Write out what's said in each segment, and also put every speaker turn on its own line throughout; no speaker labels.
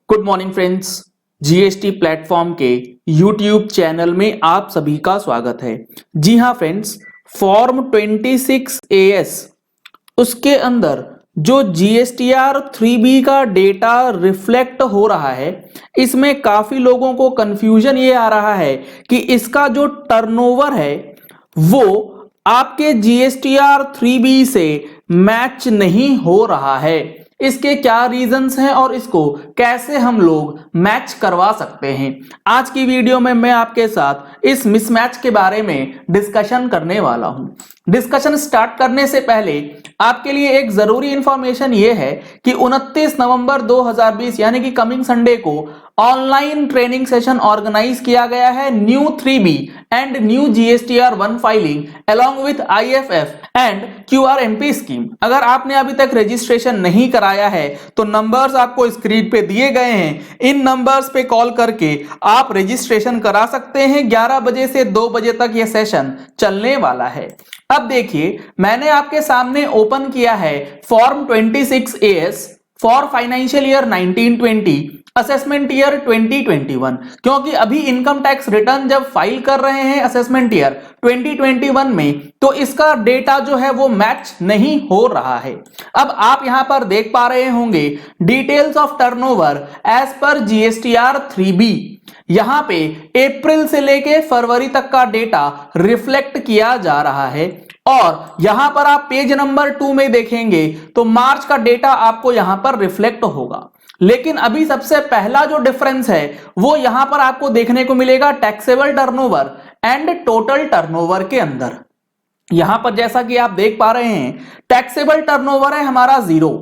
Good morning friends. GST platform के YouTube channel में आप सभी का स्वागत है। जी हाँ फ्रेंड्स, फॉर्म 26 एएस उसके अंदर जो जीएसटीआर 3B का डेटा रिफ्लेक्ट हो रहा है, इसमें काफी लोगों को कंफ्यूजन ये आ रहा है कि इसका जो टर्नओवर है वो आपके जीएसटीआर 3B से मैच नहीं हो रहा है। इसके क्या रीजंस हैं और इसको कैसे हम लोग मैच करवा सकते हैं, आज की वीडियो में मैं आपके साथ इस मिसमैच के बारे में डिस्कशन करने वाला हूं। डिस्कशन स्टार्ट करने से पहले आपके लिए एक जरूरी इंफॉर्मेशन ये है कि 29 नवंबर 2020 यानी कि कमिंग संडे को ऑनलाइन ट्रेनिंग सेशन ऑर्गेनाइज किया गया है new 3B and new GSTR 1 filing along with IFF and QRMP scheme. अगर आपने अभी तक रजिस्ट्रेशन नहीं कराया है तो नंबर्स आपको स्क्रीन पे दिए गए हैं, इन नंबर्स पे कॉल करके आप रजिस्ट्रेशन करा सकते हैं। 11 बजे से 2 बजे तक यह सेशन चलने वाला है। अब देखिए, मैंने आपके सामने ओपन किया है form 26 as for financial year 1920 assessment year 2021, क्योंकि अभी इनकम टैक्स रिटर्न जब फाइल कर रहे हैं असेसमेंट ईयर 2021 में, तो इसका डेटा जो है वो मैच नहीं हो रहा है। अब आप यहां पर देख पा रहे होंगे details of turnover as per GSTR 3B। यहां पे अप्रैल से लेके फरवरी तक का डेटा रिफ्लेक्ट किया जा रहा है और यहां पर आप पेज नंबर 2 में देखेंगे तो मार्च का डेटा आपको यहां पर रिफ्लेक्ट होगा। लेकिन अभी सबसे पहला जो डिफरेंस है वो यहां पर आपको देखने को मिलेगा taxable turnover and total turnover के अंदर। यहां पर जैसा कि आप देख पा रहे हैं टैक्सेबल टर्नओवर है हमारा 0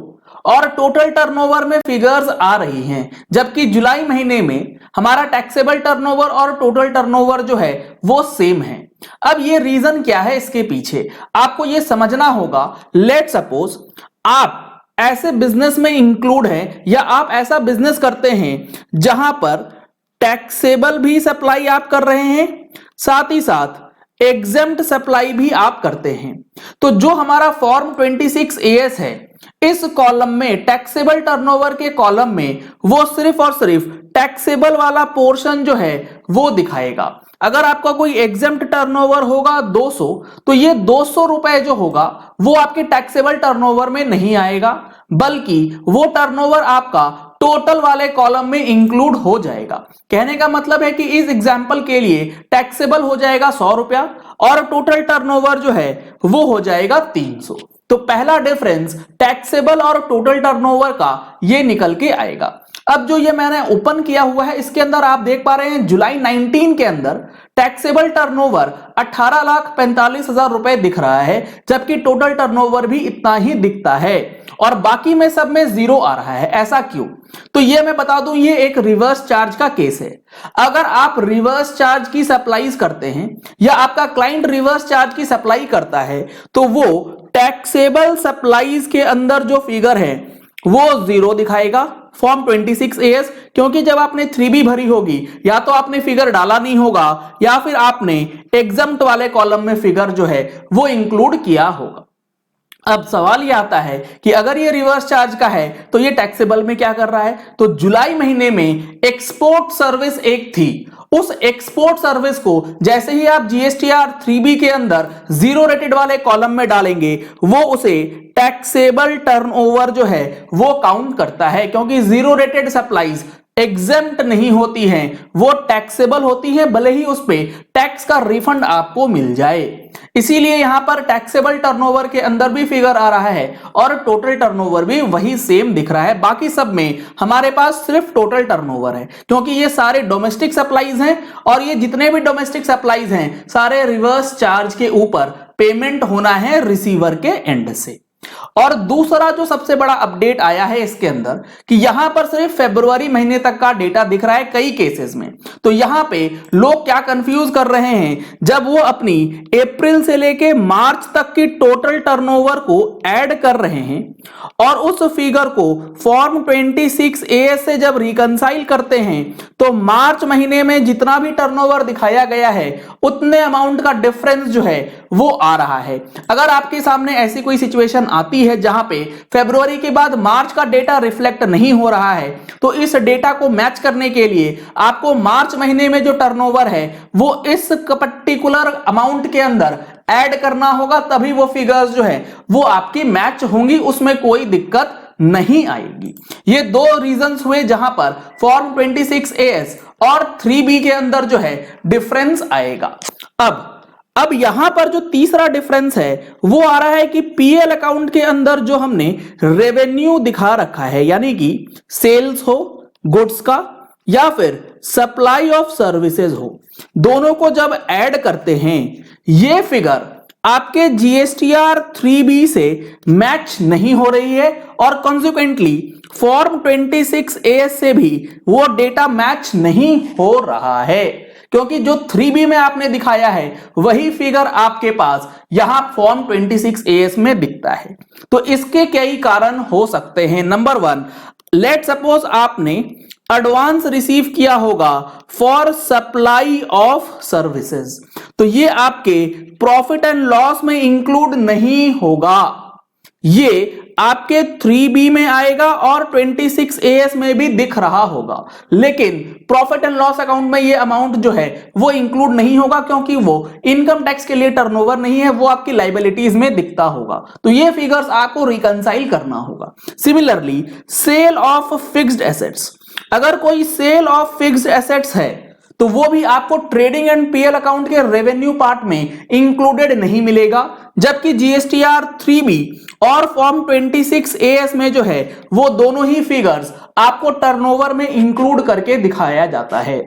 और टोटल टर्नओवर में फिगर्स आ रही हैं, जबकि जुलाई महीने में हमारा टैक्सेबल टर्नओवर और टोटल टर्नओवर जो है वो सेम है। अब ये रीजन क्या है इसके पीछे, आपको ये समझना होगा। लेट सपोज आप ऐसे बिजनेस में इंक्लूड हैं या आप ऐसा बिजनेस करते हैं जहां पर टैक्सेबल भी सप्लाई आप कर रहे हैं, साथ ही साथ एग्जेम्प्ट सप्लाई भी आप करते हैं। तो जो हमारा फॉर्म 26 एएस है, इस कॉलम में टैक्सेबल टर्नओवर के कॉलम में वो सिर्फ और सिर्फ टैक्सेबल वाला पोर्शन जो है वो दिखाएगा। अगर आपका कोई एग्जेम्प्ट टर्नओवर होगा 200, तो ये 200 रुपए जो होगा वो आपके टैक्सेबल टर्नओवर में नहीं आएगा, बल्कि वो टर्नओवर आपका टोटल वाले कॉलम में इंक्लूड हो जाएगा। कहने का मतलब है कि इस एग्जांपल के लिए टैक्सेबल हो जाएगा 100 रुपया और टोटल टर्नओवर जो है वो हो जाएगा 300। तो पहला डिफरेंस टैक्सेबल और टोटल टर्नओवर का ये निकल के आएगा। अब जो ये मैंने ओपन किया हुआ है इसके अंदर आप देख पा रहे हैं जुलाई 19 के अंदर टैक्सेबल टर्नओवर 18,45,000 रुपए दिख रहा है, जबकि टोटल टर्नओवर भी इतना ही दिखता है और बाकी में सब में 0 आ रहा है। ऐसा क्यों? तो ये मैं बता दूं, ये एक रिवर्स चार्ज का केस है। अगर आप रिवर्स चार्ज की सप्लाईज करते हैं या आपका क्लाइंट रिवर्स चार्ज की सप्लाई करता है तो वो टैक्सेबल सप्लाईज के अंदर जो फिगर है वो 0 दिखाएगा फॉर्म 26 एएस, क्योंकि जब आपने 3B भरी होगी या तो आपने फिगर डाला नहीं होगा या फिर आपने एग्जम्प्ट वाले कॉलम में फिगर जो है वो इंक्लूड किया होगा। अब सवाल ये आता है कि अगर ये रिवर्स चार्ज का है तो ये टैक्सेबल में क्या कर रहा है? तो जुलाई महीने में एक्सपोर्ट सर्विस एक थी, उस एक्सपोर्ट सर्विस को जैसे ही आप जीएसटीआर 3B के अंदर 0 रेटेड वाले कॉलम में डालेंगे वो उसे टैक्सेबल टर्नओवर जो है वो काउंट करता है, क्योंकि 0 रेटेड सप्लाईज एग्जेम्प्ट नहीं होती हैं, वो टैक्सेबल होती हैं, भले ही उस पे टैक्स का रिफंड आपको मिल जाए। इसीलिए यहां पर टैक्सेबल टर्नओवर के अंदर भी फिगर आ रहा है और टोटल टर्नओवर भी वही सेम दिख रहा है। बाकी सब में हमारे पास सिर्फ टोटल टर्नओवर है, क्योंकि ये सारे डोमेस्टिक सप्लाईज हैं और ये जितने भी डोमेस्टिक सप्लाईज हैं सारे रिवर्स चार्ज के ऊपर पेमेंट होना है रिसीवर के एंड से। और दूसरा जो सबसे बड़ा अपडेट आया है इसके अंदर कि यहां पर सिर्फ फरवरी महीने तक का डेटा दिख रहा है कई केसेस में। तो यहां पे लोग क्या कंफ्यूज कर रहे हैं, जब वो अपनी अप्रैल से लेके मार्च तक की टोटल टर्नओवर को ऐड कर रहे हैं और उस फिगर को फॉर्म 26 एएस से जब रिकंसाइल करते हैं तो मार्च महीने में जितना भी टर्नओवर दिखाया गया है उतने अमाउंट का डिफरेंस जो है वो आ रहा है। अगर आपके सामने ऐसी कोई सिचुएशन आती है जहां पे फरवरी के बाद मार्च का डेटा रिफ्लेक्ट नहीं हो रहा है, तो इस डेटा को मैच करने के लिए आपको मार्च महीने में जो टर्नओवर है वो इस पर्टिकुलर अमाउंट के अंदर ऐड करना होगा, तभी वो फिगर्स जो है वो आपकी मैच होंगी, उसमें कोई दिक्कत नहीं आएगी। ये दो रीजंस हुए जहां पर फॉर्म 26AS और 3B के अंदर जो है डिफरेंस आएगा। अब यहां पर जो तीसरा डिफरेंस है वो आ रहा है कि पीएल अकाउंट के अंदर जो हमने रेवेन्यू दिखा रखा है, यानी कि सेल्स हो गुड्स का या फिर सप्लाई ऑफ सर्विसेज हो, दोनों को जब ऐड करते हैं ये फिगर आपके जीएसटीआर 3B से मैच नहीं हो रही है और कॉन्सिक्वेंटली फॉर्म 26AS से भी वो डेटा मैच नहीं हो रहा है, क्योंकि जो 3B में आपने दिखाया है वही फिगर आपके पास यहां फॉर्म 26AS में दिखता है। तो इसके कई कारण हो सकते हैं। नंबर 1, लेट सपोज आपने एडवांस रिसीव किया होगा फॉर सप्लाई ऑफ सर्विसेज, तो ये आपके प्रॉफिट एंड लॉस में इंक्लूड नहीं होगा, ये आपके 3B में आएगा और 26AS में भी दिख रहा होगा, लेकिन प्रॉफिट एंड लॉस अकाउंट में ये अमाउंट जो है वो इंक्लूड नहीं होगा, क्योंकि वो इनकम टैक्स के लिए टर्नओवर नहीं है, वो आपकी लायबिलिटीज में दिखता होगा। तो ये फिगर्स आपको रिकंसाइल करना होगा। Similarly sale of fixed assets, अगर कोई सेल ऑफ फिक्स्ड एसेट्स है तो वो भी आपको ट्रेडिंग एंड पीएल अकाउंट के रेवेन्यू पार्ट में इंक्लूडेड नहीं मिलेगा, जबकि जीएसटीआर 3B और फॉर्म 26AS में जो है वो दोनों ही फिगर्स आपको टर्नओवर में इंक्लूड करके दिखाया जाता है।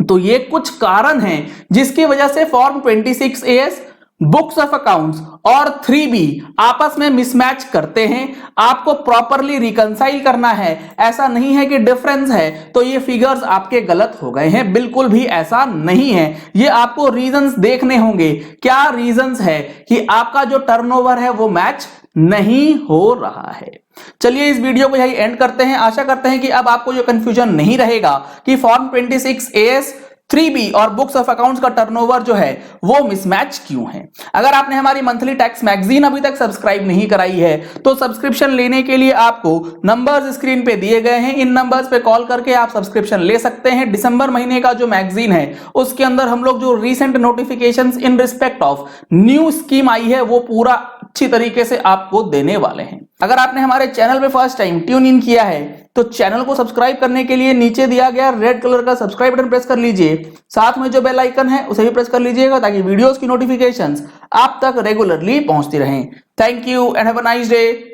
तो ये कुछ कारण हैं जिसकी वजह से form 26AS, books of accounts और 3B आपस में मिसमैच करते हैं। आपको प्रॉपरली रिकंसाइल करना है, ऐसा नहीं है कि डिफरेंस है तो ये फिगर्स आपके गलत हो गए हैं, बिल्कुल भी ऐसा नहीं है। ये आपको रीजंस देखने होंगे, क्या रीजंस है कि आपका जो टर्नओवर है वो मैच नहीं हो रहा है। चलिए इस वीडियो को यही एंड करते हैं। आशा करते हैं कि अब आपको जो कंफ्यूजन नहीं रहेगा कि फॉर्म 26AS, 3B और बुक्स ऑफ अकाउंट्स का टर्नओवर जो है वो मिसमैच क्यों है। अगर आपने हमारी मंथली टैक्स मैगजीन अभी तक सब्सक्राइब नहीं कराई है तो सब्सक्रिप्शन लेने के लिए आपको नंबर्स स्क्रीन पे दिए गए हैं, इन नंबर्स पे कॉल करके आप सब्सक्रिप्शन ले सकते हैं। दिसंबर महीने का जो मैगजीन है उसके अंदर हम लोग जो recent notifications in respect of new scheme आई है वो पूरा अच्छी तरीके से आपको देने वाले हैं। अगर आपने हमारे चैनल पे फर्स्ट टाइम ट्यून इन किया है तो चैनल को सब्सक्राइब करने के लिए नीचे दिया गया रेड कलर का सब्सक्राइब बटन प्रेस कर लीजिए, साथ में जो बेल आइकन है उसे भी प्रेस कर लीजिएगा ताकि वीडियोस की नोटिफिकेशंस आप तक रेगुलरली पहुंचती रहें। Thank you and have a nice day.